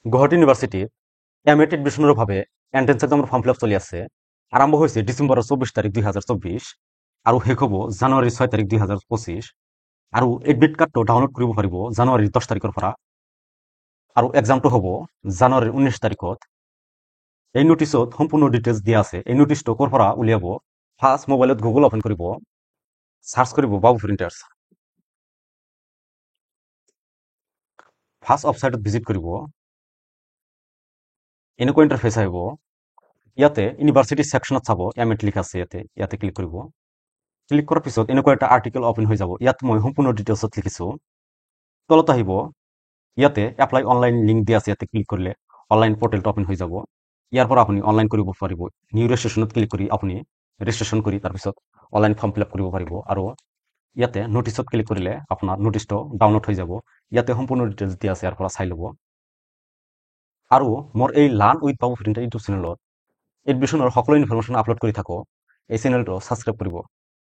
গুৱাহাটী ইউনিভাৰ্চিটিত M Ed এডমিশ্যনৰ বাবে এন্ট্ৰেন্স এক্সামৰ ফৰ্ম ফিল আপ চলি আছে। আৰম্ভ হৈছে ডিচেম্বৰৰ 24 তাৰিখ 2024 আৰু শেষ হ'ব জানুৱাৰীৰ 6 তাৰিখ 2025 আৰু এডমিট কাৰ্ডটো ডাউনলোড কৰিব পাৰিব জানুৱাৰীৰ 10 তাৰিখৰ পৰা আৰু এক্সামটো হ'ব জানুৱাৰীৰ 19 তাৰিখত। এই নোটিছত সম্পূৰ্ণ ডিটেইলছ দিয়া আছে। এই নোটিছটো ক'ৰ পৰা উলিয়াব? ফাৰ্ষ্ট মোবাইলত গুগল অপেন কৰিব, সাৰ্চ কৰিব বাবু প্ৰিণ্টাৰ্ছ। ফাৰ্ষ্ট ৱেবছাইটত ভিজিট কৰিব, এনেকুৱা ইণ্টাৰফেচ আহিব। ইয়াতে ইউনিভাৰ্চিটি ছেকশ্যনত চাব এম এড লিখা আছে ইয়াতে ক্লিক কৰিব। ক্লিক কৰাৰ পিছত এনেকুৱা এটা আৰ্টিকেল অপেন হৈ যাব। ইয়াত মই সম্পূৰ্ণ ডিটেইলছত লিখিছোঁ। তলত আহিব, ইয়াতে এপ্লাই অনলাইন লিংক দিয়া আছে। ইয়াতে ক্লিক কৰিলে অনলাইন পৰ্টেলটো অপেন হৈ যাব। ইয়াৰ পৰা আপুনি অনলাইন কৰিব পাৰিব। নিউ ৰেজিষ্ট্ৰেশ্যনত ক্লিক কৰি আপুনি ৰেজিষ্ট্ৰেশ্যন কৰি তাৰপিছত অনলাইন ফৰ্ম ফিল আপ কৰিব পাৰিব। আৰু ইয়াতে নোটিছত ক্লিক কৰিলে আপোনাৰ নোটিছটো ডাউনলোড হৈ যাব। ইয়াতে সম্পূৰ্ণ ডিটেইলছ দিয়া আছে, ইয়াৰ পৰা চাই ল'ব। আৰু মোৰ এই learn with Babu printer YouTube চেনেলত এডমিশ্যনৰ সকলো ইনফৰমেশ্যন আপলোড কৰি থাকোঁ। এই চেনেলটো ছাবস্ক্ৰাইব কৰিব।